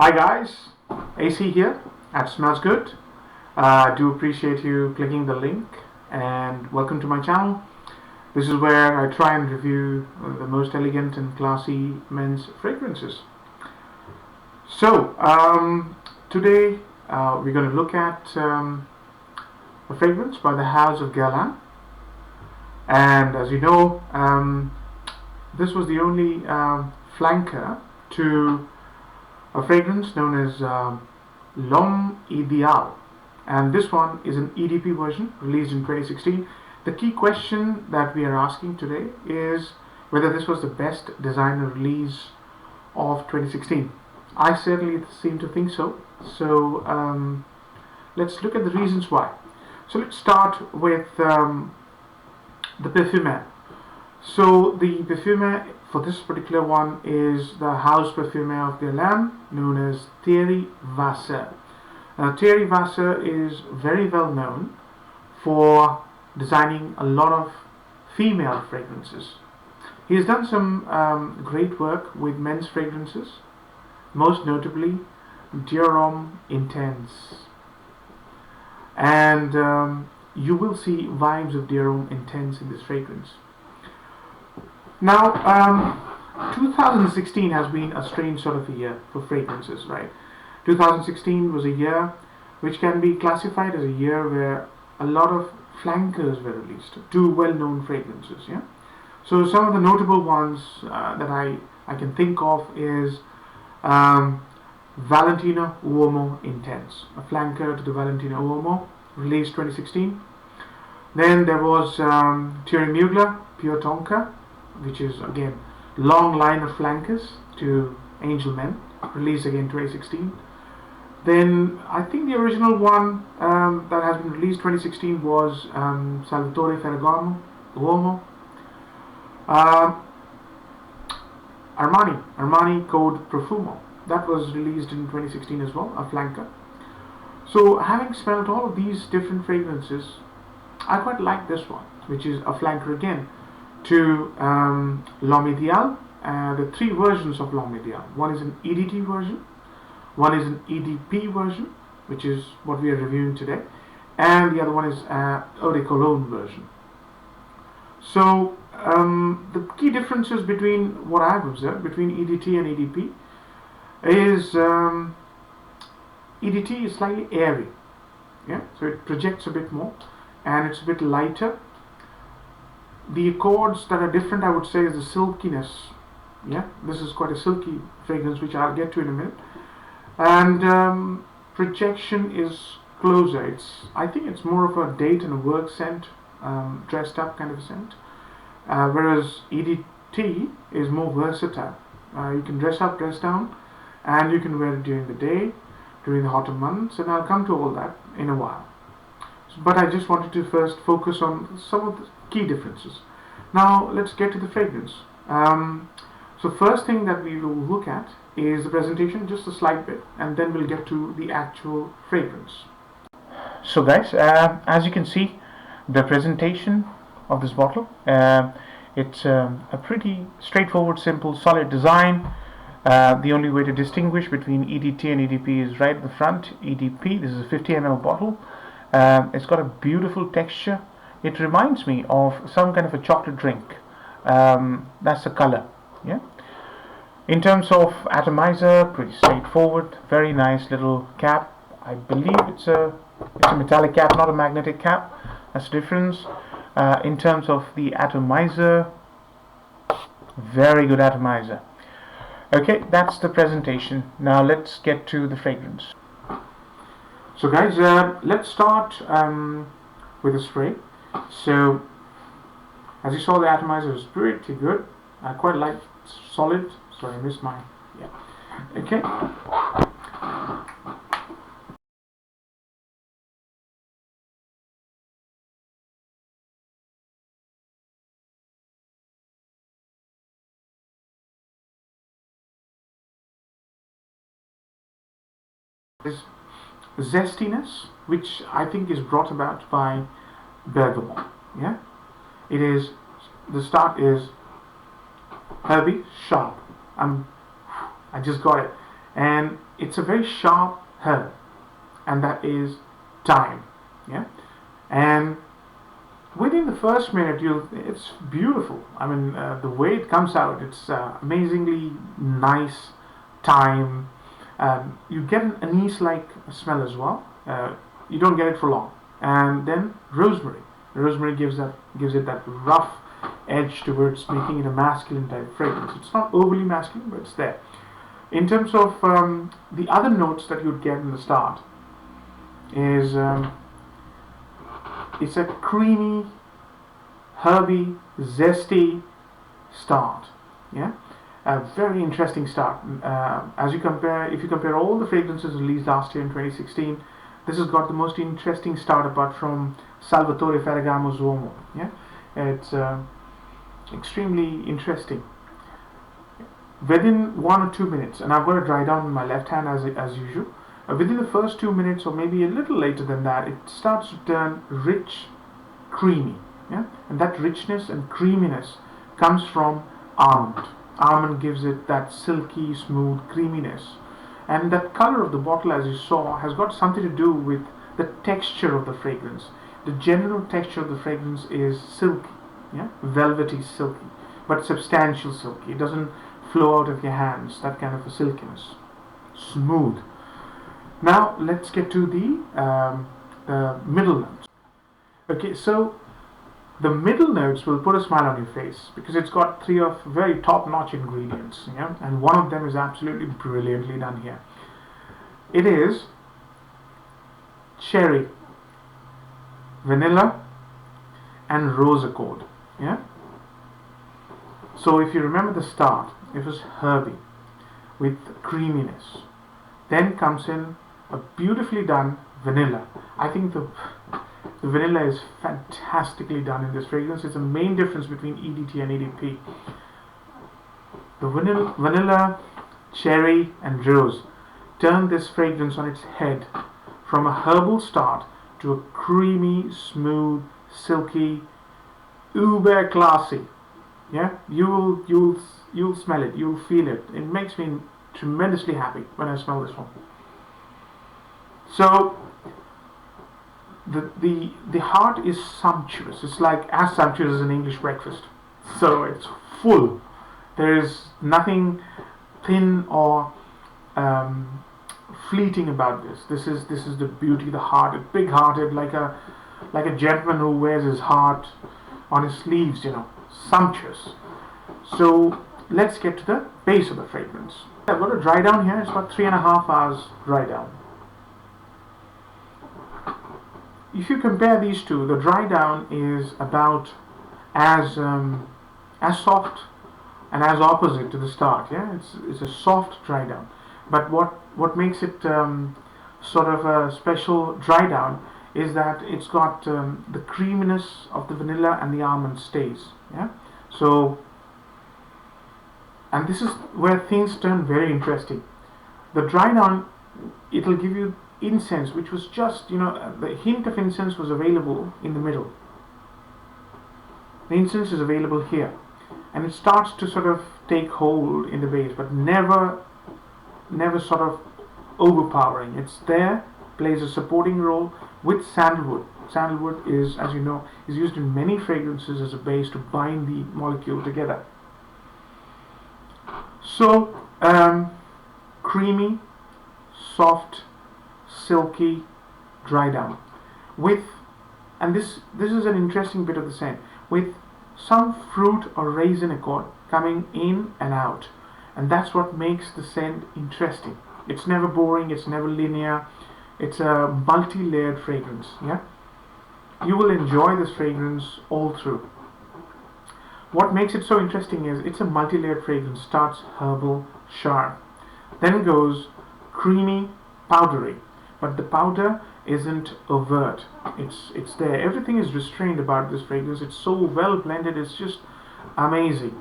Hi guys, AC here at SmellsGood. I do appreciate you clicking the link and welcome to my channel. This is where I try and review the most elegant and classy men's fragrances. So today we're going to look at a fragrance by the house of Guerlain, and as you know, this was the only flanker to a fragrance known as L'Homme IDEAL, and this one is an EDP version released in 2016. The key question that we are asking today is whether this was the best designer release of 2016. I certainly seem to think so. So let's look at the reasons why. So let's start with the perfumer. So the perfumer for this particular one is the house perfumer of Guerlain, known as Thierry Vasseur. Now, Thierry Vasseur is very well known for designing a lot of female fragrances. He has done some great work with men's fragrances, most notably L'Homme Intense. And you will see vibes of L'Homme Intense in this fragrance. Now, 2016 has been a strange sort of a year for fragrances, right? 2016 was a year which can be classified as a year where a lot of flankers were released, two well-known fragrances, yeah? So some of the notable ones that I can think of is Valentino Uomo Intense, a flanker to the Valentino Uomo, released 2016. Then there was Thierry Mugler, Pure Tonka, which is again long line of flankers to Angel Men, released again 2016. Then I think the original one that has been released 2016 was Salvatore Ferragamo Uomo. Armani Code Profumo, that was released in 2016 as well, a flanker. So having smelled all of these different fragrances, I quite like this one, which is a flanker again to L'Homme IDEAL. The three versions of L'Homme IDEAL. One is an EDT version, one is an EDP version, which is what we are reviewing today, and the other one is Eau de Cologne version. So the key differences between what I've observed between EDT and EDP is EDT is slightly airy, yeah, so it projects a bit more and it's a bit lighter. The accords that are different, I would say, is the silkiness. Yeah, this is quite a silky fragrance, which I'll get to in a minute. And projection is closer. I think it's more of a date and a work scent, dressed up kind of a scent. Whereas EDT is more versatile. You can dress up, dress down, and you can wear it during the day, during the hotter months, and I'll come to all that in a while. But I just wanted to first focus on some of the key differences. Now let's get to the fragrance. So first thing that we will look at is the presentation, just a slight bit, and then we'll get to the actual fragrance. So guys, as you can see, the presentation of this bottle, it's a pretty straightforward, simple, solid design. The only way to distinguish between EDT and EDP is right at the front. EDP, this is a 50 ml bottle. It's got a beautiful texture. It reminds me of some kind of a chocolate drink. That's the color. Yeah. In terms of atomizer, pretty straightforward. Very nice little cap. I believe it's a metallic cap, not a magnetic cap. That's the difference. In terms of the atomizer, very good atomizer. Okay, that's the presentation. Now let's get to the fragrance. So guys, let's start with the spray. So as you saw, the atomizer is pretty good. I quite like solid. Sorry, I missed mine. Yeah. Okay. Is zestiness, which I think is brought about by bergamot. Yeah, it is. The start is herby, sharp. I just got it, and it's a very sharp herb, and that is thyme. Yeah, and within the first minute, it's beautiful. I mean, the way it comes out, it's amazingly nice thyme. You get an anise-like smell as well. You don't get it for long. And then rosemary. Rosemary gives it that rough edge towards making it a masculine type fragrance. It's not overly masculine, but it's there. In terms of the other notes that you'd get in the start is it's a creamy, herby, zesty start. Yeah, a very interesting start. If you compare all the fragrances released last year in 2016, this has got the most interesting start apart from Salvatore Ferragamo's Uomo. Yeah, it's extremely interesting. Within 1 or 2 minutes, and I've got a dry down in my left hand as usual. Within the first 2 minutes, or maybe a little later than that, it starts to turn rich, creamy. Yeah, and that richness and creaminess comes from almond. Almond gives it that silky, smooth creaminess, and that color of the bottle, as you saw, has got something to do with the texture of the fragrance. The general texture of the fragrance is silky, yeah, velvety, silky, but substantial silky. It doesn't flow out of your hands. That kind of a silkiness, smooth. Now let's get to the middle notes. Okay, so the middle notes will put a smile on your face because it's got 3 of very top-notch ingredients, yeah, and one of them is absolutely brilliantly done here. It is cherry, vanilla, and rose accord. Yeah. So if you remember the start, it was herby with creaminess. Then comes in a beautifully done vanilla. I think the vanilla is fantastically done in this fragrance. It's the main difference between EDT and EDP. The vanilla, cherry, and rose turn this fragrance on its head from a herbal start to a creamy, smooth, silky, uber classy. Yeah, you'll smell it, you'll feel it. It makes me tremendously happy when I smell this one. So the heart is sumptuous. It's like as sumptuous as an English breakfast. So it's full. There is nothing thin or fleeting about this. This is the beauty, the heart, big-hearted, like a gentleman who wears his heart on his sleeves. You know, sumptuous. So let's get to the base of the fragrance. I've got a dry down here. It's about 3.5 hours dry down. If you compare these two, the dry down is about as soft and as opposite to the start. Yeah, it's a soft dry down. But what makes it sort of a special dry down is that it's got the creaminess of the vanilla and the almond stays. Yeah, so, and this is where things turn very interesting. The dry down, it'll give you incense, which was just, you know, the hint of incense was available in the middle. The incense is available here, and it starts to sort of take hold in the base, but never sort of overpowering. It's there, plays a supporting role with sandalwood. Sandalwood is, as you know, is used in many fragrances as a base to bind the molecule together. So creamy, soft, silky dry down with, and this is an interesting bit of the scent, with some fruit or raisin accord coming in and out, and that's what makes the scent interesting. It's never boring, it's never linear, it's a multi-layered fragrance. Yeah, you will enjoy this fragrance all through. What makes it so interesting is it's a multi-layered fragrance. Starts herbal, sharp, then goes creamy, powdery, but the powder isn't overt. It's there. Everything is restrained about this fragrance. It's so well blended. It's just amazing.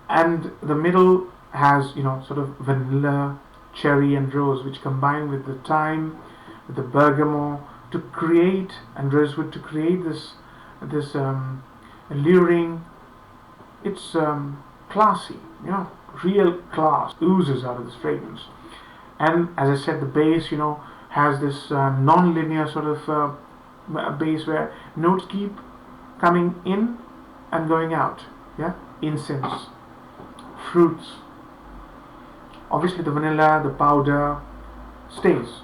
And the middle has, you know, sort of vanilla, cherry, and rose, which combine with the thyme, with the bergamot to create, and rosewood to create this alluring. It's classy, you know, real class oozes out of this fragrance. And as I said, the base, you know, has this non-linear sort of base where notes keep coming in and going out. Yeah, incense, fruits, obviously the vanilla, the powder stays.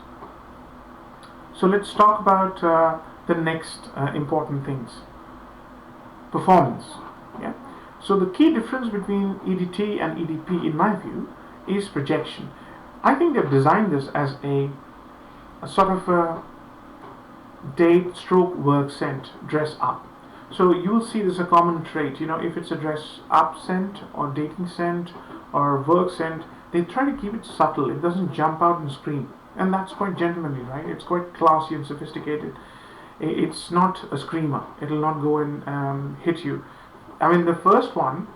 So let's talk about the next important things. Performance. Yeah. So the key difference between EDT and EDP, in my view, is projection. I think they've designed this as a sort of a date stroke work scent, dress up. So you will see there's a common trait, you know, if it's a dress up scent or dating scent or work scent, they try to keep it subtle. It doesn't jump out and scream. And that's quite gentlemanly, right? It's quite classy and sophisticated. It's not a screamer. It'll not go and hit you. I mean, the first one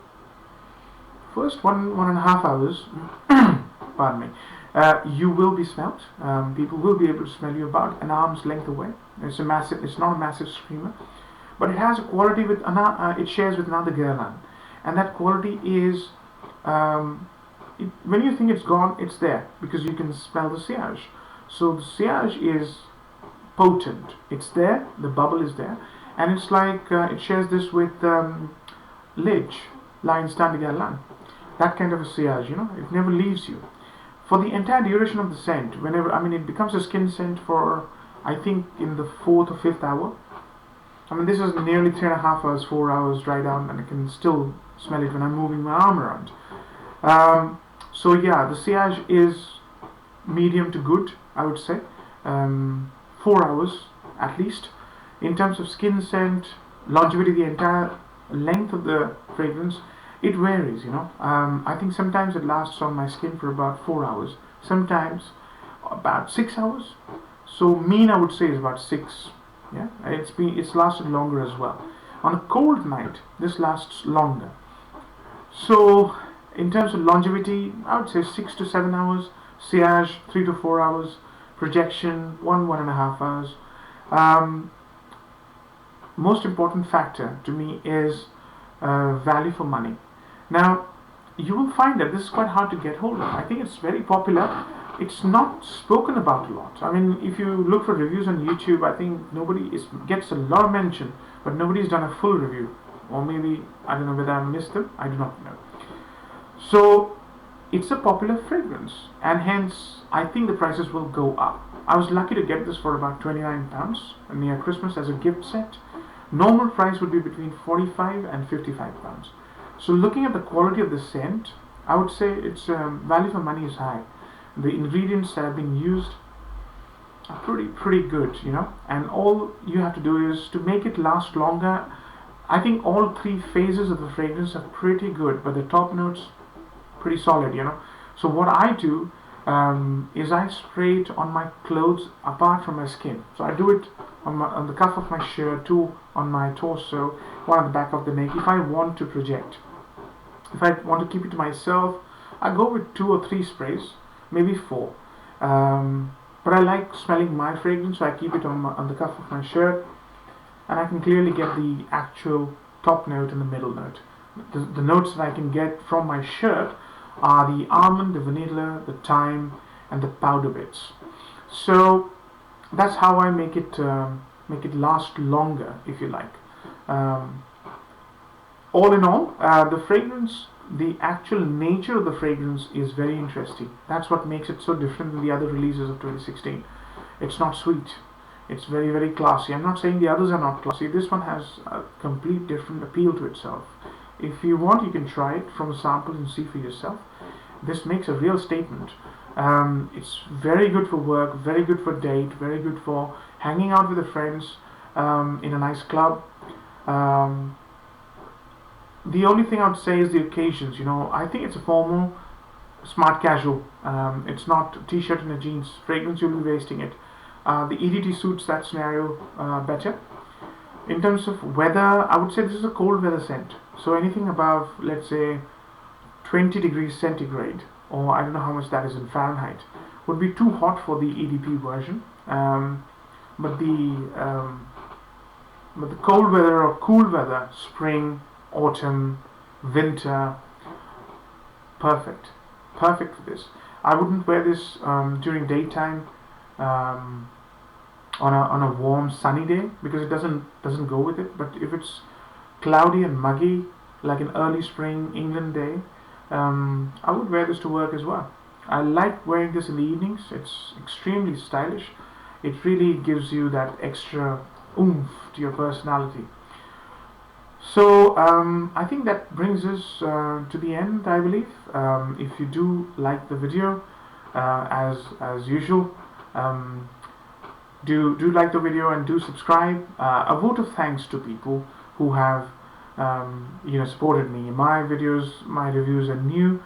and a half hours, pardon me, you will be smelt. People will be able to smell you about an arm's length away. It's not a massive screamer, but it has a quality with it shares with another Guerlain, and that quality is when you think it's gone, it's there because you can smell the sillage. So the sillage is potent. It's there. The bubble is there, and it's like it shares this with Lidge, L'Homme IDEAL. That kind of a sillage, you know, it never leaves you for the entire duration of the scent. Whenever, I mean, it becomes a skin scent for, I think, in the 4th or 5th hour. I mean, this is nearly 3.5 hours, 4 hours dry down, and I can still smell it when I'm moving my arm around. So yeah, the sillage is medium to good, I would say. 4 hours at least. In terms of skin scent, longevity, the entire length of the fragrance, it varies, you know. I think sometimes it lasts on my skin for about 4 hours, sometimes about 6 hours. So mean, I would say, is about 6. Yeah, it's lasted longer as well. On a cold night, this lasts longer. So in terms of longevity, I would say 6 to 7 hours. Sillage 3 to 4 hours. Projection 1.5 hours. Most important factor to me is value for money. Now, you will find that this is quite hard to get hold of. I think it's very popular. It's not spoken about a lot. I mean, if you look for reviews on YouTube, I think gets a lot of mention, but nobody's done a full review. Or maybe, I don't know whether I missed them, I do not know. So, it's a popular fragrance, and hence, I think the prices will go up. I was lucky to get this for about £29 near Christmas as a gift set. Normal price would be between £45 and £55. So looking at the quality of the scent, I would say its value for money is high. The ingredients that have been used are pretty good, you know, and all you have to do is to make it last longer. I think all 3 phases of the fragrance are pretty good, but the top notes pretty solid, you know. So what I do is I spray it on my clothes apart from my skin. So I do it on the cuff of my shirt, 2 on my torso, 1 on the back of the neck, if I want to project. If I want to keep it to myself, I go with 2 or 3 sprays, maybe 4. But I like smelling my fragrance, so I keep it on the cuff of my shirt, and I can clearly get the actual top note and the middle note. The notes that I can get from my shirt are the almond, the vanilla, the thyme, and the powder bits. So that's how I make it last longer, if you like. All in all, the fragrance, the actual nature of the fragrance is very interesting. That's what makes it so different than the other releases of 2016. It's not sweet. It's very, very classy. I'm not saying the others are not classy. This one has a complete different appeal to itself. If you want, you can try it from a sample and see for yourself. This makes a real statement. It's very good for work, very good for date, very good for hanging out with the friends in a nice club. The only thing I would say is the occasions. You know, I think it's a formal, smart casual. It's not a t-shirt and a jeans fragrance. You'll be wasting it. The EDT suits that scenario better. In terms of weather, I would say this is a cold weather scent. So anything above, let's say, 20 degrees centigrade, or I don't know how much that is in Fahrenheit, would be too hot for the EDP version. But the cold weather or cool weather, spring, autumn, winter, perfect for this. I wouldn't wear this during daytime on a warm sunny day, because it doesn't go with it. But if it's cloudy and muggy, like an early spring England day, I would wear this to work as well. I like wearing this in the evenings. It's extremely stylish. It really gives you that extra oomph to your personality. So I think that brings us to the end, I believe. If you do like the video, as usual, do like the video and do subscribe. A vote of thanks to people who have supported me. My videos, my reviews are new.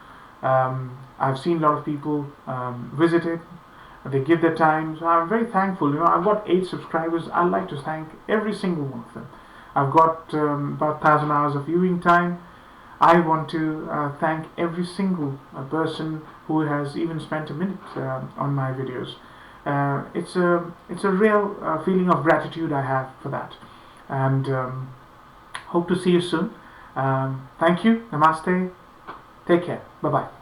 I've seen a lot of people visit it. They give their time, so I'm very thankful. I've got 8 subscribers. I'd like to thank every single one of them. I've got about 1,000 hours of viewing time. I want to thank every single person who has even spent a minute on my videos. It's a real feeling of gratitude I have for that, and hope to see you soon. Thank you. Namaste. Take care. Bye bye.